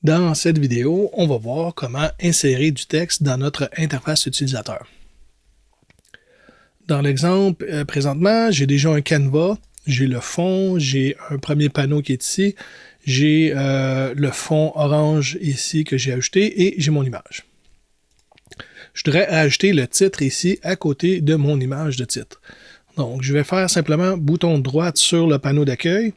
Dans cette vidéo, on va voir comment insérer du texte dans notre interface utilisateur. Dans l'exemple, présentement, j'ai déjà un canevas, j'ai le fond, j'ai un premier panneau qui est ici, j'ai le fond orange ici que j'ai ajouté et j'ai mon image. Je voudrais ajouter le titre ici à côté de mon image de titre. Donc, je vais faire simplement bouton droit sur le panneau d'accueil.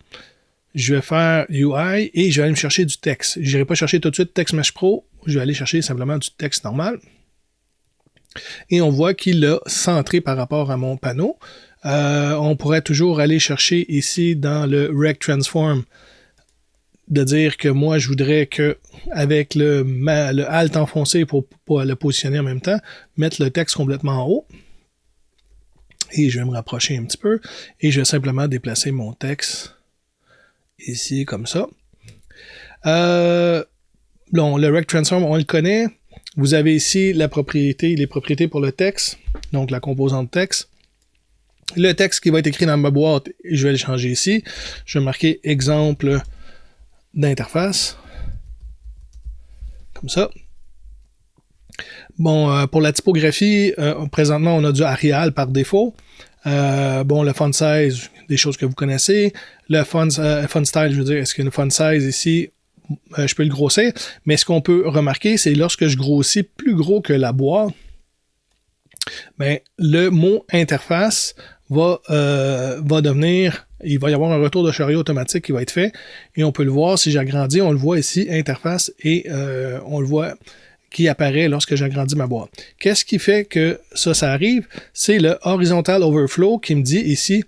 Je vais faire UI et je vais aller me chercher du texte. Je n'irai pas chercher tout de suite Text Mesh Pro, je vais aller chercher simplement du texte normal. Et on voit qu'il a centré par rapport à mon panneau. On pourrait toujours aller chercher ici dans le Rect Transform de dire que moi je voudrais que avec le Alt enfoncé pour le positionner en même temps, mettre le texte complètement en haut. Et je vais me rapprocher un petit peu et je vais simplement déplacer mon texte ici, comme ça. Bon, le Rect Transform, on le connaît. Vous avez ici les propriétés pour le texte, donc la composante texte. Le texte qui va être écrit dans ma boîte, je vais le changer ici. Je vais marquer exemple d'interface. Comme ça. Bon, pour la typographie, présentement, on a du Arial par défaut. Bon, le font size, des choses que vous connaissez. Le font style, je veux dire, est-ce qu'il y a une font size ici? Je peux le grossir. Mais ce qu'on peut remarquer, c'est lorsque je grossis plus gros que la boîte, ben, le mot interface va devenir, il va y avoir un retour de chariot automatique qui va être fait. Et on peut le voir, si j'agrandis, on le voit ici, interface, et on le voit qui apparaît lorsque j'agrandis ma boîte. Qu'est-ce qui fait que ça arrive? C'est le horizontal overflow qui me dit ici,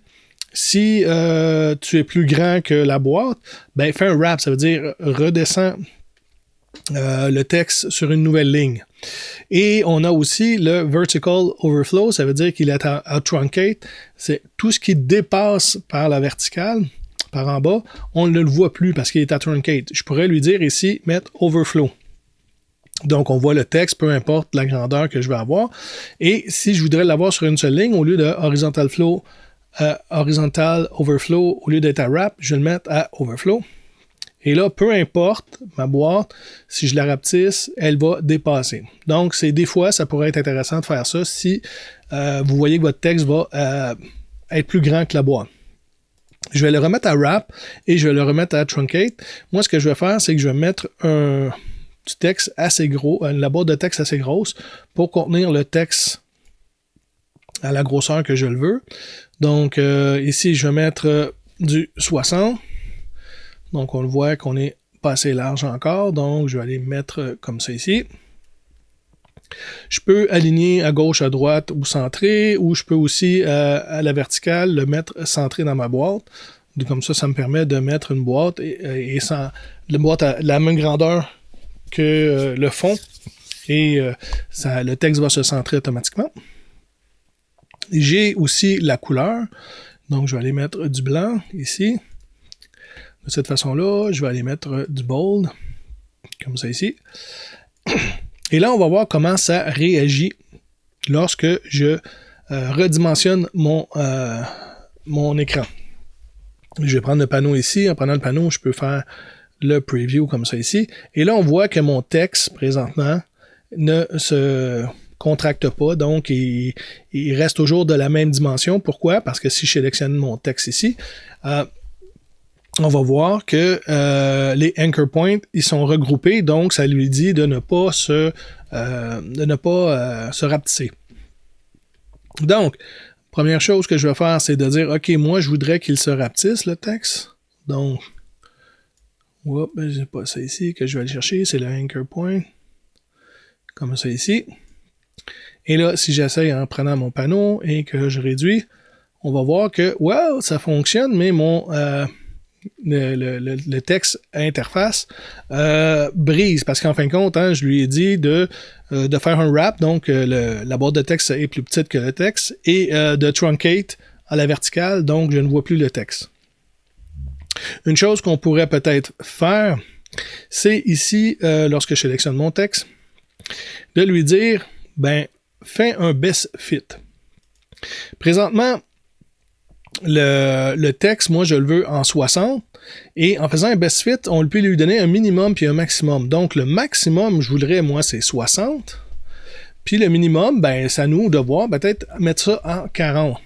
si tu es plus grand que la boîte, ben fais un wrap, ça veut dire redescends le texte sur une nouvelle ligne. Et on a aussi le vertical overflow, ça veut dire qu'il est à truncate, c'est tout ce qui dépasse par la verticale, par en bas, on ne le voit plus parce qu'il est à truncate. Je pourrais lui dire ici, mettre overflow. Donc, on voit le texte, peu importe la grandeur que je vais avoir. Et si je voudrais l'avoir sur une seule ligne, au lieu de horizontal overflow, au lieu d'être à wrap, je vais le mettre à overflow. Et là, peu importe ma boîte, si je la rapetisse, elle va dépasser. Donc, des fois, ça pourrait être intéressant de faire ça si vous voyez que votre texte va être plus grand que la boîte. Je vais le remettre à wrap et je vais le remettre à truncate. Moi, ce que je vais faire, c'est que je vais mettre du texte assez gros, la boîte de texte assez grosse pour contenir le texte à la grosseur que je le veux. Donc, ici, je vais mettre du 60. Donc, on le voit qu'on est pas assez large encore. Donc, je vais aller mettre comme ça ici. Je peux aligner à gauche, à droite ou centré, ou je peux aussi, à la verticale, le mettre centré dans ma boîte. Donc, comme ça me permet de mettre une boîte et sans la boîte à la même grandeur que le fond et le texte va se centrer automatiquement. J'ai aussi la couleur, donc je vais aller mettre du blanc ici. De cette façon-là, je vais aller mettre du bold, comme ça ici. Et là, on va voir comment ça réagit lorsque je redimensionne mon écran. Je vais prendre le panneau ici. En prenant le panneau, je peux faire le preview comme ça ici. Et là, on voit que mon texte, présentement, ne se contracte pas. Donc, il reste toujours de la même dimension. Pourquoi? Parce que si je sélectionne mon texte ici, on va voir que les anchor points, ils sont regroupés. Donc, ça lui dit de ne pas se rapetisser. Donc, première chose que je vais faire, c'est de dire, OK, moi, je voudrais qu'il se rapetisse, le texte. Donc, j'ai pas ça ici que je vais aller chercher, c'est le anchor point. Comme ça ici. Et là, si j'essaye en prenant mon panneau et que je réduis, on va voir que, wow, ça fonctionne, mais mon le texte interface brise. Parce qu'en fin de compte, hein, je lui ai dit de faire un wrap, donc la boîte de texte est plus petite que le texte, et de truncate à la verticale, donc je ne vois plus le texte. Une chose qu'on pourrait peut-être faire, c'est ici, lorsque je sélectionne mon texte, de lui dire, ben, fais un best fit. Présentement, le texte, moi, je le veux en 60. Et en faisant un best fit, on peut lui donner un minimum puis un maximum. Donc, le maximum, je voudrais, moi, c'est 60. Puis le minimum, ben, c'est à nous de voir, peut-être mettre ça en 40.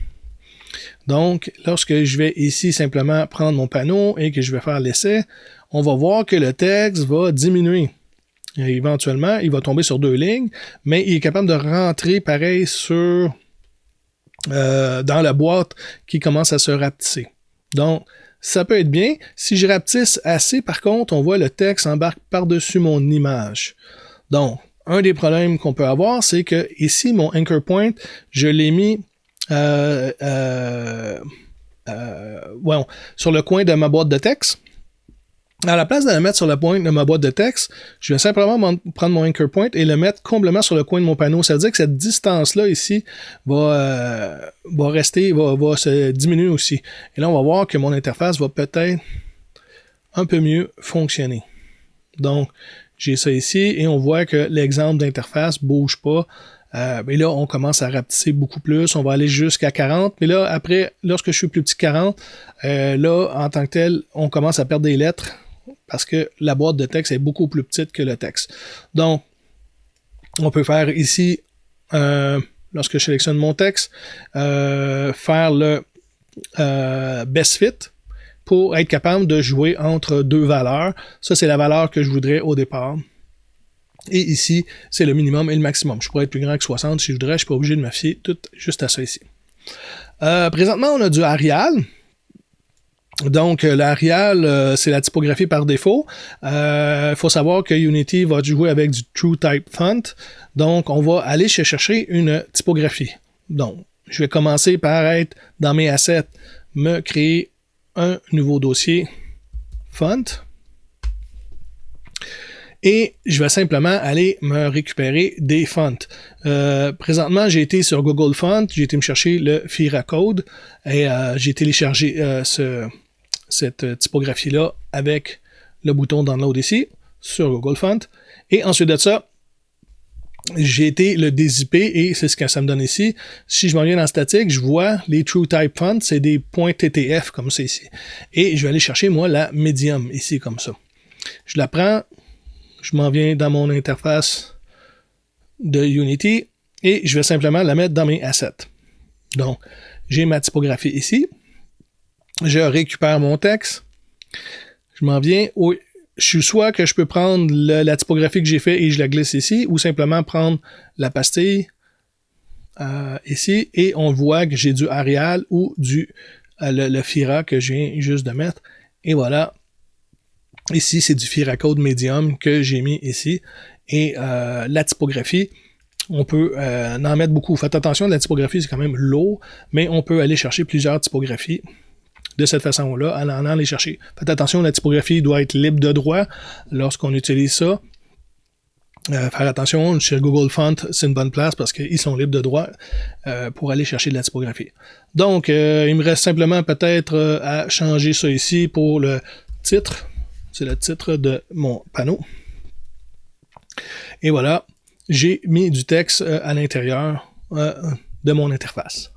Donc, lorsque je vais ici simplement prendre mon panneau et que je vais faire l'essai, on va voir que le texte va diminuer. Et éventuellement, il va tomber sur 2 lignes, mais il est capable de rentrer pareil sur dans la boîte qui commence à se rapetisser. Donc, ça peut être bien. Si je rapetisse assez, par contre, on voit le texte embarque par-dessus mon image. Donc, un des problèmes qu'on peut avoir, c'est que ici, mon anchor point, je l'ai mis sur le coin de ma boîte de texte. À la place de le mettre sur le coin de ma boîte de texte, je vais simplement prendre mon anchor point et le mettre complètement sur le coin de mon panneau. Ça veut dire que cette distance-là ici va se diminuer aussi. Et là, on va voir que mon interface va peut-être un peu mieux fonctionner. Donc, j'ai ça ici et on voit que l'exemple d'interface bouge pas. Et là, on commence à rapetisser beaucoup plus. On va aller jusqu'à 40. Mais là, après, lorsque je suis plus petit que 40, là, en tant que tel, on commence à perdre des lettres parce que la boîte de texte est beaucoup plus petite que le texte. Donc, on peut faire ici, lorsque je sélectionne mon texte, faire le best fit pour être capable de jouer entre 2 valeurs. Ça, c'est la valeur que je voudrais au départ. Et ici, c'est le minimum et le maximum. Je pourrais être plus grand que 60 si je voudrais. Je ne suis pas obligé de me fier tout juste à ça ici. Présentement, on a du Arial. Donc, l'Arial, c'est la typographie par défaut. Il faut savoir que Unity va jouer avec du TrueType Font. Donc, on va aller chercher une typographie. Donc, je vais commencer par être dans mes assets, me créer un nouveau dossier Font. Et je vais simplement aller me récupérer des fonts. Présentement, j'ai été sur Google Fonts, j'ai été me chercher le Fira Code et j'ai téléchargé cette typographie-là avec le bouton Download ici sur Google Fonts. Et ensuite de ça, j'ai été le dézipper et c'est ce que ça me donne ici. Si je m'en viens dans statique, je vois les TrueType Fonts, c'est des .ttf comme c'est ici. Et je vais aller chercher, moi, la Medium ici comme ça. Je la prends. Je m'en viens dans mon interface de Unity et je vais simplement la mettre dans mes assets. Donc, j'ai ma typographie ici. Je récupère mon texte. Je m'en viens. Je suis soit que je peux prendre la typographie que j'ai fait et je la glisse ici ou simplement prendre la pastille ici et on voit que j'ai du Arial ou le Fira que je viens juste de mettre. Et voilà. Ici, c'est du Fira Code Medium que j'ai mis ici. Et la typographie, on peut en mettre beaucoup. Faites attention, la typographie, c'est quand même lourd, mais on peut aller chercher plusieurs typographies de cette façon-là, en allant les chercher. Faites attention, la typographie doit être libre de droit lorsqu'on utilise ça. Faire attention, chez Google Font, c'est une bonne place parce qu'ils sont libres de droit pour aller chercher de la typographie. Donc, il me reste simplement peut-être à changer ça ici pour le titre. C'est le titre de mon panneau. Et voilà, j'ai mis du texte à l'intérieur de mon interface.